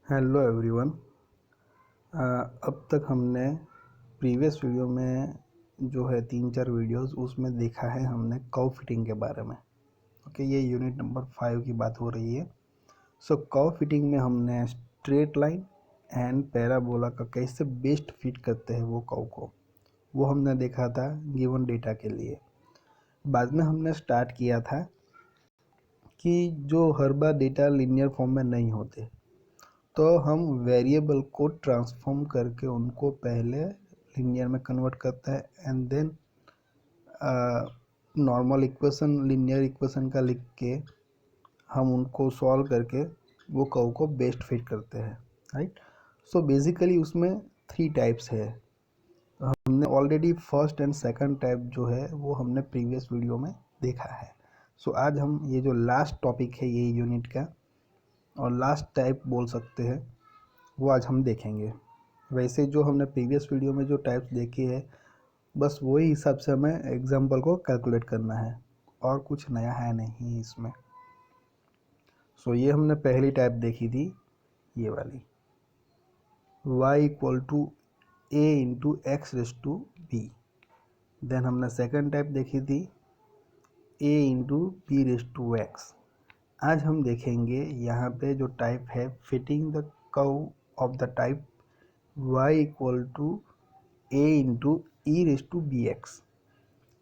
Hello everyone. अब तक हमने प्रीवियस वीडियो में जो है 3-4 वीडियोस उसमें देखा है हमने कर्व फिटिंग के बारे में। ओके, ये यूनिट नंबर 5 की बात हो रही है। सो कर्व फिटिंग में हमने स्ट्रेट लाइन एंड पैराबोला का कैसे बेस्ट फिट करते हैं वो कर्व को, वो हमने देखा था गिवन डेटा के लिए। बाद में हमने स्टार्ट किया था कि जो हर बार डेटा लीनियर फॉर्म में नहीं होते, तो हम वेरिएबल को ट्रांसफॉर्म करके उनको पहले लीनियर में कन्वर्ट करते हैं and then normal equation linear equation का लिख के हम उनको सॉल्व करके वो कर्व को बेस्ट फिट करते हैं, राइट। सो बेसिकली उसमें 3 टाइप्स है। हमने already first and second type जो है वो हमने प्रीवियस वीडियो में देखा है। सो आज हम ये जो लास्ट टॉपिक है ये यूनिट का और लास्ट टाइप बोल सकते हैं, वो आज हम देखेंगे। वैसे जो हमने प्रीवियस वीडियो में जो टाइप्स देखे हैं बस वही हिसाब से हमें एग्जाम्पल को कैलकुलेट करना है और कुछ नया है नहीं इसमें। सो ये हमने पहली टाइप देखी थी, ये वाली y equal to A into X raise to B. Then हमने सेकंड टाइप देखी थी a into B raise to X. आज हम देखेंगे यहाँ पे जो टाइप है fitting the curve of the type y equal to a into E raise to B X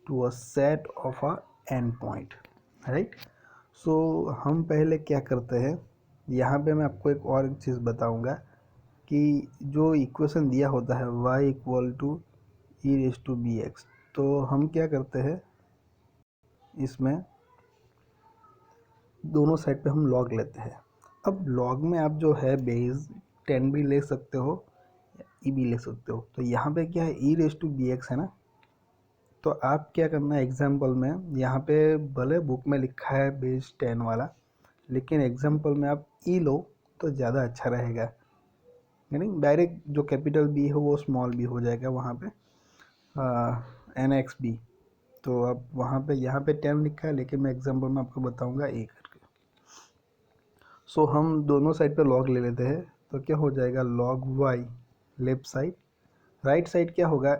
to a set of a end point, right. So हम पहले क्या करते हैं, यहाँ पे मैं आपको एक और चीज़ बताऊंगा कि जो इक्वेशन दिया होता है y equal to e raise to B x, तो हम क्या करते हैं इसमें दोनों साइड पे हम लॉग लेते हैं। अब लॉग में आप जो है बेस 10 भी ले सकते हो, ई भी ले सकते हो। तो यहाँ पे क्या है ई रेस टू बी एक्स है ना, तो आप क्या करना है एग्जाम्पल में, यहाँ पे भले बुक में लिखा है बेस 10 वाला, लेकिन एग्जाम्पल में आप ई लो तो ज़्यादा अच्छा रहेगा। यानी डायरेक्ट जो कैपिटल बी है वो स्मॉल बी हो जाएगा वहाँ पे एन एक्स बी। तो अब वहाँ पे यहाँ पे 10 लिखा है लेकिन मैं एग्जाम्पल में आपको बताऊँगा ए करके। सो हम दोनों साइड पे लॉग ले लेते हैं, तो क्या हो जाएगा log y left side, right side क्या होगा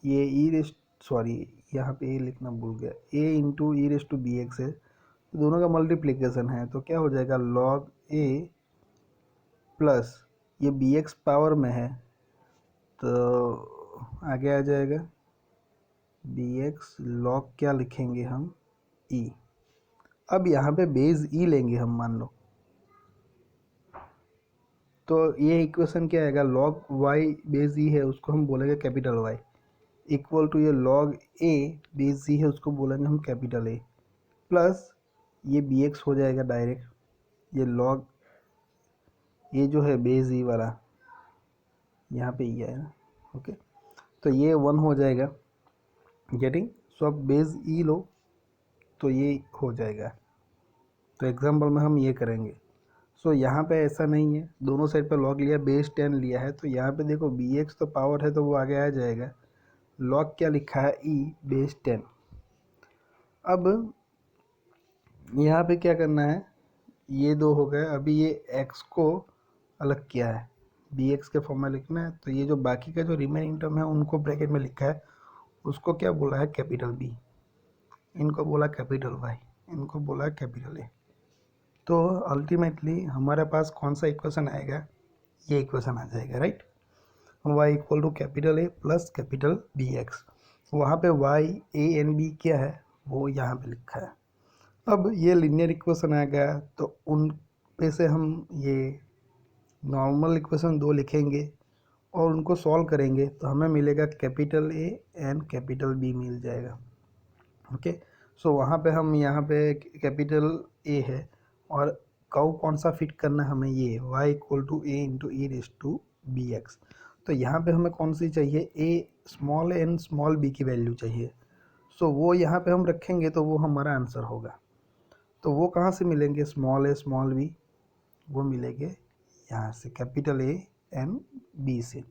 ये ई रेस सॉरी यहाँ पे ए लिखना भूल गया, A into E raise to B X है, दोनों का मल्टीप्लिकेशन है, तो क्या हो जाएगा लॉग ए प्लस ये बी एक्स पावर में है तो आगे आ जाएगा बी एक्स लॉग क्या लिखेंगे हम ई। अब यहाँ पे बेस ई लेंगे हम, मान लो, तो ये इक्वेशन क्या आएगा लॉग वाई बेस ई है उसको हम बोलेंगे कैपिटल वाई इक्वल टू ये लॉग ए बेस जी है उसको बोलेंगे हम कैपिटल ए प्लस ये बी एक्स हो जाएगा डायरेक्ट, ये लॉग ये जो है बेस ई वाला यहाँ पे ये है ना, ओके। तो ये 1 हो जाएगा गेटिंग। सो अब बेस ई लो तो ये हो जाएगा। तो एग्जाम्पल में हम ये करेंगे। सो यहाँ पे ऐसा नहीं है, दोनों साइड पे लॉग लिया बेस 10 लिया है, तो यहाँ पे देखो बी एक्स तो पावर है तो वो आगे आ जाएगा, लॉग क्या लिखा है ई बेस 10। अब यहाँ पे क्या करना है, ये दो हो गए, अभी ये x को अलग किया है बी एक्स के फॉर्म में लिखना है, तो ये जो बाकी का जो रिमेनिंग टर्म है उनको ब्रैकेट में लिखा है, उसको क्या बोला है कैपिटल बी, इनको बोला कैपिटल वाई, इनको बोला कैपिटल ए। तो अल्टीमेटली हमारे पास कौन सा इक्वेशन आएगा, ये इक्वेशन आ जाएगा, right. Y equal to capital A plus capital B X, वहाँ पे वाई ए एन बी क्या है वो यहाँ पे लिखा है। अब ये लीनियर इक्वेशन आ गया तो उन पे से हम ये नॉर्मल इक्वेशन 2 लिखेंगे और उनको सॉल्व करेंगे तो हमें मिलेगा capital A and capital B मिल जाएगा, ओके। सो वहाँ पे हम यहाँ पे कैपिटल ए है और कर्व कौन सा फिट करना है हमें, ये y equal to A into E raise to B x. तो यहाँ पे हमें कौन सी चाहिए, a small and small b की वैल्यू चाहिए। सो वो यहाँ पे हम रखेंगे तो वो हमारा आंसर होगा। तो वो कहाँ से मिलेंगे, स्मॉल ए स्मॉल बी, वो मिलेंगे यहाँ से कैपिटल ए एंड बी से।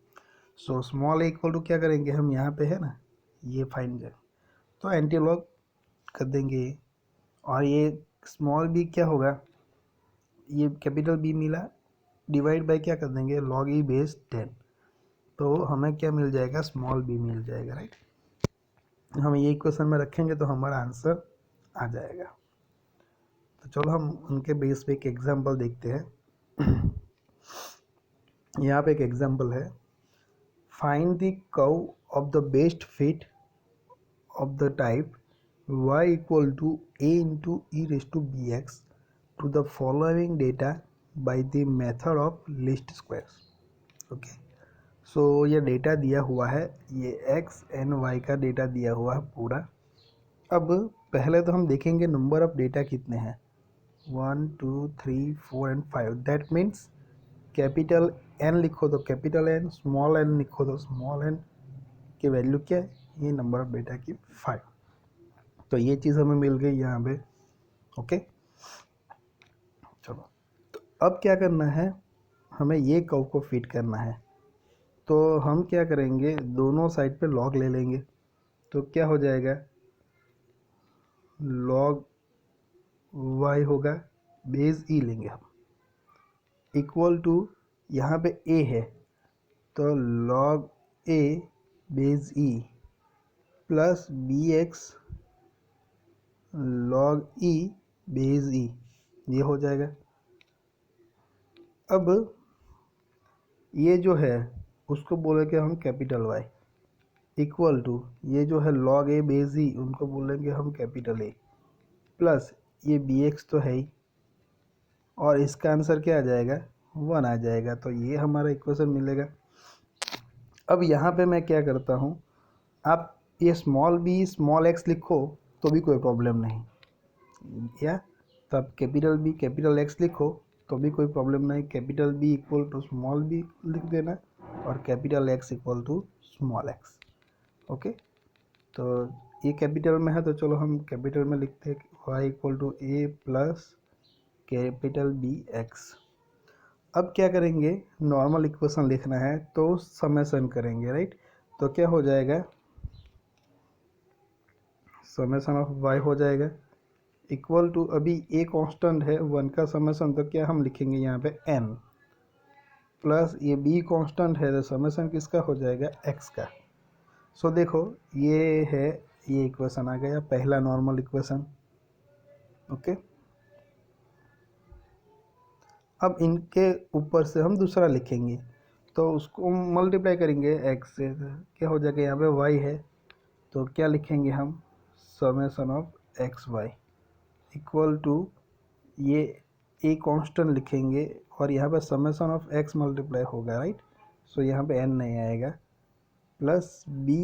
So small a equal to क्या करेंगे हम, यहाँ पे है ना ये फाइन जाए तो एंटी लॉग कर देंगे, और ये स्मॉल बी क्या होगा, ये कैपिटल बी मिला डिवाइड बाय क्या कर देंगे, log e बेस 10, तो हमें क्या मिल जाएगा, स्मॉल b मिल जाएगा, राइट। हम ये इक्वेशन में रखेंगे तो हमारा आंसर आ जाएगा। तो चलो हम उनके बेस पे एक एग्जांपल देखते हैं। यहाँ पे एक एग्जांपल है, find the curve of the best fit of the type y equal to a into e raised to bx to the following data by the method of least squares। Okay, so ये data दिया हुआ है, ये x and y का data दिया हुआ है पूरा। अब पहले तो हम देखेंगे नंबर ऑफ डेटा कितने हैं, 1 2 3 4 and 5, that means capital N लिखो तो कैपिटल N, स्मॉल n लिखो तो स्मॉल n की वैल्यू क्या है, ये नंबर ऑफ डेटा की 5। तो ये चीज़ हमें मिल गई यहाँ पे। ओके, चलो तो अब क्या करना है, हमें ये कर्व को फिट करना है। तो हम क्या करेंगे, दोनों साइड पे लॉग ले लेंगे, तो क्या हो जाएगा, लॉग y होगा, बेस e लेंगे हम, इक्वल टू यहाँ पे a है तो log a base e plus bx log e base e, ये हो जाएगा। अब ये जो है उसको बोलेंगे हम कैपिटल Y, इक्वल टू ये जो है log a बेस e, उनको बोलेंगे हम कैपिटल A, प्लस ये bx तो है ही, और इसका आंसर क्या आ जाएगा, 1 आ जाएगा। तो ये हमारा इक्वेशन मिलेगा। अब यहाँ पे मैं क्या करता हूँ, आप ये स्मॉल b स्मॉल x लिखो तो भी कोई प्रॉब्लम नहीं, या तो आप कैपिटल B कैपिटल X लिखो तो भी कोई प्रॉब्लम नहीं, capital B equal to small b लिख देना और capital X equal to small x। Okay, तो ये कैपिटल में है तो चलो हम कैपिटल में लिखते हैं, y equal to a plus capital BX। अब क्या करेंगे, नॉर्मल इक्वेशन लिखना है तो समेशन करेंगे, राइट। तो क्या हो जाएगा, समेशन ऑफ y हो जाएगा इक्वल टू, अभी a कांस्टेंट है 1 का समेशन, तो क्या हम लिखेंगे यहाँ पे n, प्लस ये b कांस्टेंट है तो समेशन किसका हो जाएगा, x का। सो देखो ये है, ये इक्वेशन आ गया पहला नॉर्मल इक्वेशन। ओके, अब इनके ऊपर से हम दूसरा लिखेंगे तो उसको मल्टीप्लाई करेंगे x से, क्या हो जाएगा, यहाँ पे y है तो क्या लिखेंगे हम, summation of x y equal to ये a कांस्टेंट लिखेंगे और यहाँ पे समेशन ऑफ x मल्टीप्लाई होगा, राइट। सो यहाँ पे n नहीं आएगा, प्लस b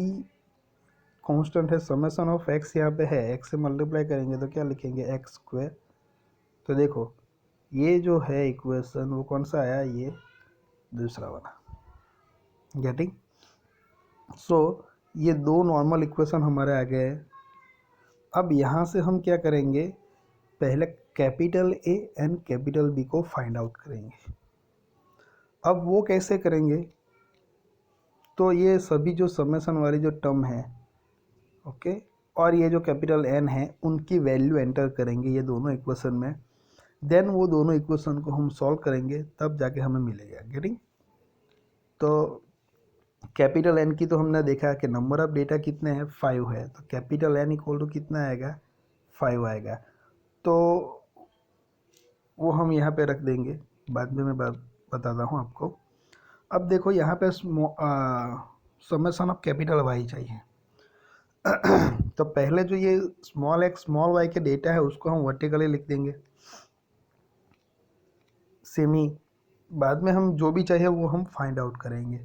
कांस्टेंट है, समेशन ऑफ x यहाँ पे है, x से मल्टीप्लाई करेंगे तो क्या लिखेंगे, एक्स स्क्वायर। तो देखो ये जो है इक्वेशन वो कौन सा आया, ये दूसरा वाला, गेटिंग। सो ये दो नॉर्मल इक्वेशन हमारे आ गए। अब यहाँ से हम क्या करेंगे, पहले capital A and capital B को फाइंड आउट करेंगे। अब वो कैसे करेंगे, तो ये सभी जो समेशन वाली जो टर्म है, ओके, और ये जो कैपिटल N है उनकी वैल्यू एंटर करेंगे ये दोनों इक्वेशन में, देन वो दोनों इक्वेशन को हम सॉल्व करेंगे तब जाके हमें मिलेगा, गेटिंग। तो कैपिटल N की तो हमने देखा कि नंबर ऑफ डेटा कितने हैं, 5 है, तो कैपिटल N इक्वल टू कितना आएगा, 5 आएगा। तो वो हम यहाँ पे रख देंगे, बाद में मैं बताता हूँ आपको। अब देखो यहाँ पे समेशन ऑफ कैपिटल वाई चाहिए। तो पहले जो ये स्मॉल एक्स स्मॉल वाई के डेटा है उसको हम वर्टिकली लिख देंगे सेमी, बाद में हम जो भी चाहिए वो हम फाइंड आउट करेंगे।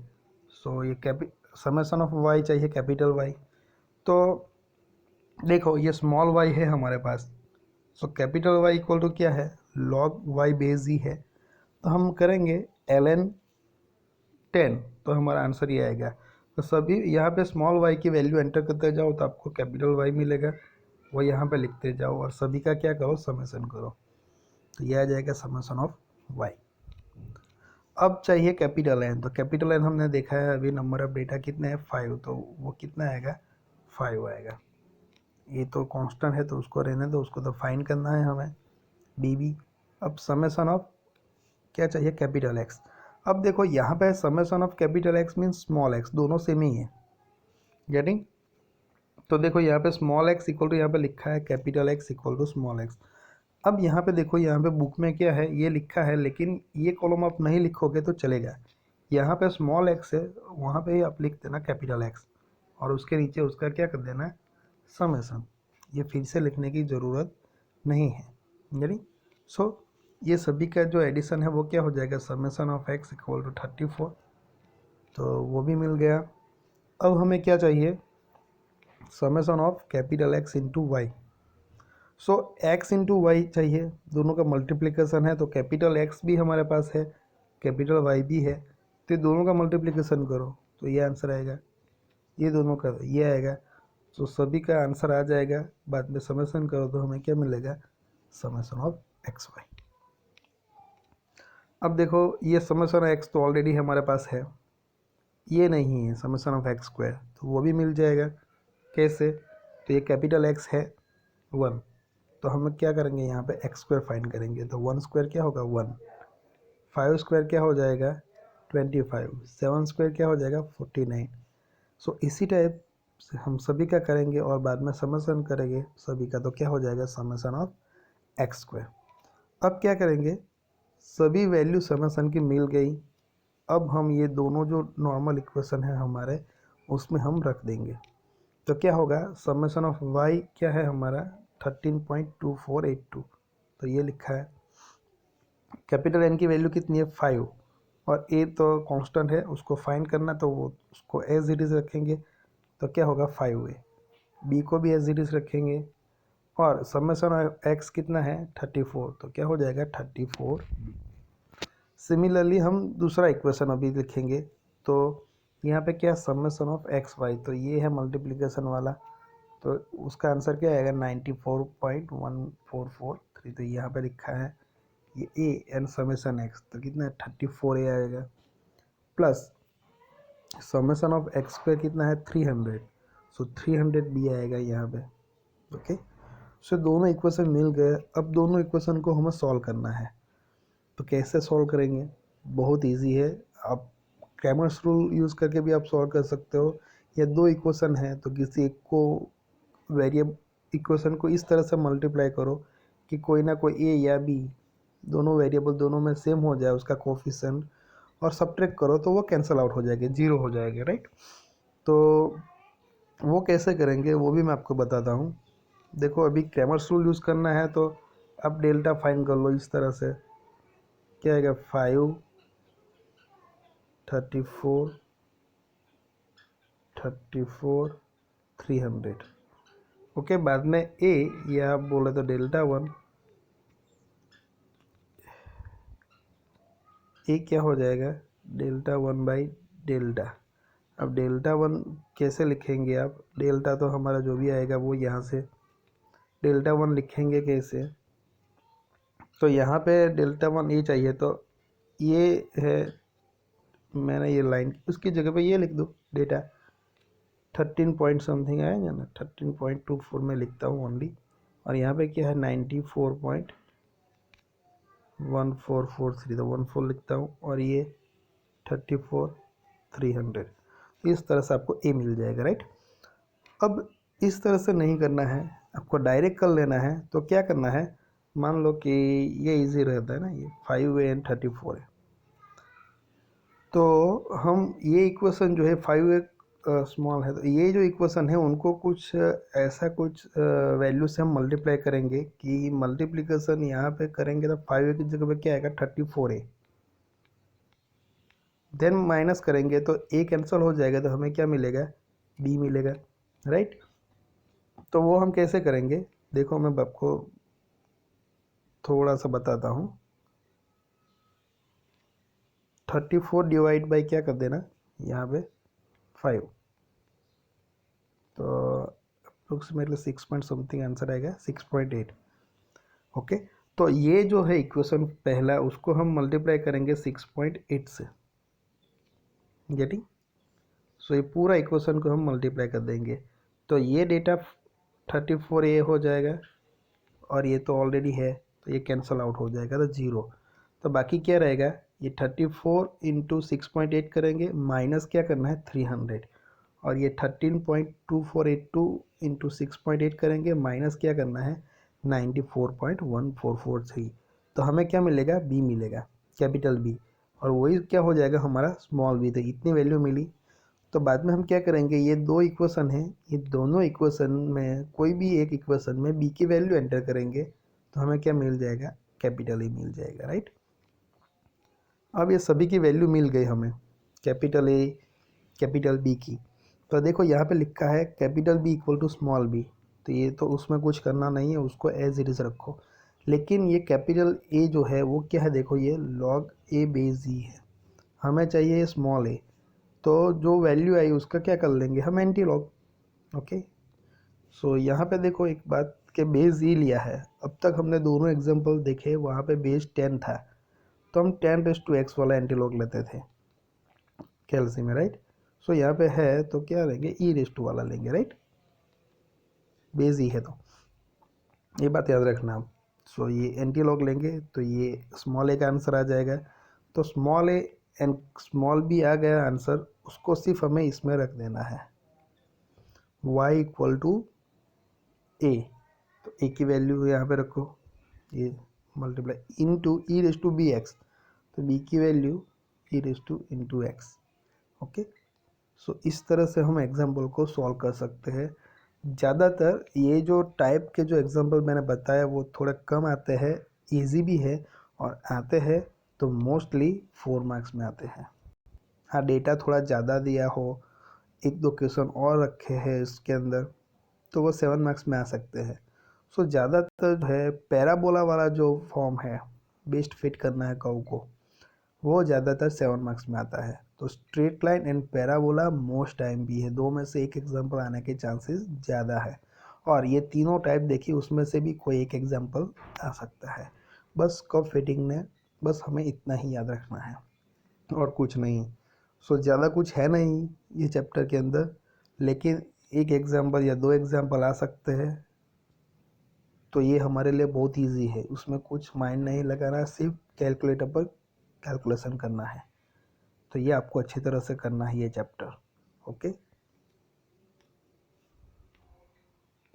सो ये समेशन ऑफ वाई चाहिए कैपिटल वाई, तो देखो ये स्मॉल वाई है हमारे पास, so capital Y equal to क्या है, लॉग वाई बेस ही है, तो हम करेंगे ln 10, तो हमारा आंसर ये आएगा। तो सभी यहाँ पे स्मॉल वाई की वैल्यू एंटर करते जाओ तो आपको कैपिटल वाई मिलेगा, वो यहाँ पे लिखते जाओ और सभी का क्या करो, समेशन करो, तो ये आ जाएगा समेशन ऑफ वाई। अब चाहिए कैपिटल एन, तो कैपिटल एन हमने देखा है अभी, नंबर ऑफ डेटा कितने हैं, 5, तो वो कितना आएगा, 5 आएगा। ये तो कांस्टेंट है तो उसको रहने दो, उसको तो फाइंड करना है हमें, बी बी। अब समेशन ऑफ क्या चाहिए, कैपिटल एक्स। अब देखो यहाँ पे summation of capital x means small x, दोनों सेम ही है, गेटिंग। तो देखो यहाँ पे स्मॉल एक्स इक्वल टू यहाँ पे लिखा है capital X equal to small x. अब यहाँ पे देखो, यहाँ पे बुक में क्या है, ये लिखा है, लेकिन ये कॉलम आप नहीं लिखोगे तो चलेगा। यहाँ पे स्मॉल एक्स है, वहाँ पे आप लिख देना कैपिटल एक्स, और उसके नीचे उसका क्या कर देना, समेशन। ये फिर से लिखने की ज़रूरत नहीं है, यानी सो ये सभी का जो एडिशन है वो क्या हो जाएगा, summation of x equal to 34। तो वो भी मिल गया। अब हमें क्या चाहिए, summation of capital X into y. So x into y चाहिए, दोनों का मल्टीप्लिकेशन है, तो कैपिटल एक्स भी हमारे पास है, कैपिटल वाई भी है, तो ये दोनों का मल्टीप्लिकेशन करो तो ये आंसर आएगा, ये दोनों का ये आएगा। तो सभी का आंसर आ जाएगा, बाद में समेशन करो तो हमें क्या मिलेगा, समेशन ऑफ एक्स वाई। अब देखो ये समेशन एक्स तो ऑलरेडी हमारे पास है, ये नहीं है समेशन ऑफ एक्स स्क्वायर, तो वो भी मिल जाएगा। कैसे, तो ये कैपिटल एक्स है 1, तो हम क्या करेंगे, यहाँ पे एक्स स्क्वायर फाइंड करेंगे, तो 1 स्क्वायर क्या होगा 1, 5 स्क्वायर क्या हो जाएगा 25, 7 स्क्वायर क्या हो जाएगा 49। सो इसी टाइप से हम सभी का करेंगे और बाद में समेशन करेंगे सभी का, तो क्या हो जाएगा समेशन ऑफ एक्स स्क्वायर। अब क्या करेंगे, सभी वैल्यू समेशन की मिल गई। अब हम ये दोनों जो नॉर्मल इक्वेशन है हमारे, उसमें हम रख देंगे, तो क्या होगा, समेशन ऑफ वाई क्या है हमारा 13.2482, तो ये लिखा है। कैपिटल एन की वैल्यू कितनी है 5, और ए तो कांस्टेंट है, उसको फाइंड करना, तो वो उसको एज इट इज़ रखेंगे, तो क्या होगा 5a। बी को भी एज इट इज़ रखेंगे, और समेशन ऑफ एक्स कितना है 34, तो क्या हो जाएगा 34। सिमिलरली हम दूसरा इक्वेशन अभी लिखेंगे, तो यहाँ पे क्या समेशन ऑफ एक्स वाई, तो ये है मल्टीप्लिकेशन वाला, तो उसका आंसर क्या आएगा 94.1443, तो यहाँ पे लिखा है ये ए एंड समेशन एक्स, तो कितना है 34a आएगा, plus summation of x square कितना है 300, सो 300 भी आएगा यहाँ पे। ओके, सो दोनों इक्वेशन मिल गए। अब दोनों इक्वेशन को हमें सॉल्व करना है, तो कैसे सॉल्व करेंगे, बहुत इजी है। आप क्रैमर्स रूल यूज़ करके भी आप सॉल्व कर सकते हो, या दो इक्वेशन है तो किसी एक को वेरिएबल इक्वेशन को इस तरह से मल्टीप्लाई करो कि कोई ना कोई ए या बी दोनों वेरिएबल दोनों में सेम हो जाए उसका कोफिशिएंट, और सब्ट्रैक्ट करो तो वो कैंसिल आउट हो जाएगा, जीरो हो जाएगा, राइट। तो वो कैसे करेंगे वो भी मैं आपको बताता हूँ। देखो अभी क्रैमर्स रूल यूज़ करना है, तो आप डेल्टा फाइंड कर लो इस तरह से, क्या आएगा 5, 34, 34, 300। ओके, बाद में ए, या आप बोले तो डेल्टा 1, ए क्या हो जाएगा डेल्टा 1 बाई डेल्टा। अब डेल्टा 1 कैसे लिखेंगे आप, डेल्टा तो हमारा जो भी आएगा वो यहाँ से डेल्टा 1 लिखेंगे कैसे, तो यहाँ पे डेल्टा 1 ये चाहिए, तो ये है, मैंने ये लाइन उसकी जगह पे ये लिख दो, डेटा 13 पॉइंट समथिंग आएगा ना, 13.24 में लिखता हूँ ओनली, और यहाँ पे क्या है 94.1443, तो 14 लिखता हूँ, और ये 34,300, इस तरह से आपको ए मिल जाएगा, राइट। अब इस तरह से नहीं करना है, आपको डायरेक्ट कर लेना है, तो क्या करना है, मान लो कि ये इजी रहता है ना, ये 5a एंड 34 है, तो हम ये इक्वेशन जो है 5a स्मॉल है, तो ये जो इक्वेशन है उनको कुछ ऐसा कुछ वैल्यू से हम मल्टीप्लाई करेंगे कि मल्टीप्लिकेशन यहाँ पे करेंगे तो 5a की जगह पे क्या आएगा 34a, देन माइनस करेंगे तो a कैंसिल हो जाएगा, तो हमें क्या मिलेगा b मिलेगा, राइट। तो वो हम कैसे करेंगे, देखो मैं आपको थोड़ा सा बताता हूँ। 34 डिवाइड बाई क्या कर देना यहाँ पे 5, तो अप्रोक्सीमेटली 6 पॉइंट समथिंग आंसर आएगा 6.8। ओके, तो ये जो है इक्वेशन पहला, उसको हम मल्टीप्लाई करेंगे 6.8 से, गेटिंग। सो ये पूरा इक्वेशन को हम मल्टीप्लाई कर देंगे, तो ये डेटा 34a हो जाएगा, और ये तो ऑलरेडी है तो ये कैंसिल आउट हो जाएगा, तो जीरो। तो बाकी क्या रहेगा, ये 34 इंटू 6.8 करेंगे, माइनस क्या करना है 300, और ये 13.2482 इंटू 6.8 करेंगे, माइनस क्या करना है 94.1443। तो हमें क्या मिलेगा, बी मिलेगा, कैपिटल बी, और वही क्या हो जाएगा हमारा स्मॉल बी। तो इतनी वैल्यू मिली। तो बाद में हम क्या करेंगे, ये दो इक्वेशन है, ये दोनों इक्वेशन में कोई भी एक इक्वेशन में बी की वैल्यू एंटर करेंगे तो हमें क्या मिल जाएगा, कैपिटल ए मिल जाएगा, राइट। अब ये सभी की वैल्यू मिल गई हमें, कैपिटल ए कैपिटल बी की। तो देखो यहाँ पे लिखा है capital B equal to small B, तो ये तो उसमें कुछ करना नहीं है, उसको एज इट इज रखो। लेकिन ये कैपिटल ए जो है वो क्या है, देखो ये लॉग ए बेस ई है, हमें चाहिए स्मॉल ए, तो जो वैल्यू आई उसका क्या कर लेंगे हम, एंटी लॉग। ओके, सो यहाँ पे देखो एक बात के बेस ई लिया है। अब तक हमने दोनों एग्जांपल देखे, वहाँ पे बेस 10 था, तो हम 10⁻x वाला एंटी लॉग लेते थे कैलसी में, राइट। सो यहाँ पे है तो क्या लेंगे, e⁻² वाला लेंगे, राइट, बेस ई है तो ये बात याद रखना आप। सो ये एंटी लॉग लेंगे तो ये स्मॉल ए का आंसर आ जाएगा। तो small A and small B आ गया आंसर, उसको सिर्फ हमें इसमें रख देना है, y इक्वल टू ए। तो ए की वैल्यू यहाँ पे रखो, ये मल्टीप्लाई इंटू e⁻bx, तो b की वैल्यू e⁻x। ओके, सो इस तरह से हम एग्जाम्पल को सॉल्व कर सकते हैं। ज़्यादातर ये जो टाइप के जो एग्जाम्पल मैंने बताया वो थोड़े कम आते हैं, इजी भी है, और आते हैं तो मोस्टली 4 मार्क्स में आते हैं। हाँ, डेटा थोड़ा ज़्यादा दिया हो, एक दो क्वेश्चन और रखे हैं इसके अंदर, तो वो 7 मार्क्स में आ सकते हैं। सो ज़्यादातर जो है पैराबोला वाला जो फॉर्म है, बेस्ट फिट करना है कर्व को, वो ज़्यादातर 7 मार्क्स में आता है। तो straight line and parabola most time भी है, दो में से एक एग्जाम्पल आने के चांसेस ज़्यादा है। और ये तीनों टाइप देखिए, उसमें से भी कोई एक एग्जाम्पल आ सकता है। बस कर्व फिटिंग ने बस हमें इतना ही याद रखना है और कुछ नहीं। सो ज़्यादा कुछ है नहीं ये चैप्टर के अंदर, लेकिन एक एग्जाम्पल या दो एग्जाम्पल आ सकते हैं, तो ये हमारे लिए बहुत इजी है, उसमें कुछ माइंड नहीं लगाना, सिर्फ कैलकुलेटर पर कैलकुलेशन करना है। तो ये आपको अच्छी तरह से करना है ये चैप्टर। ओके।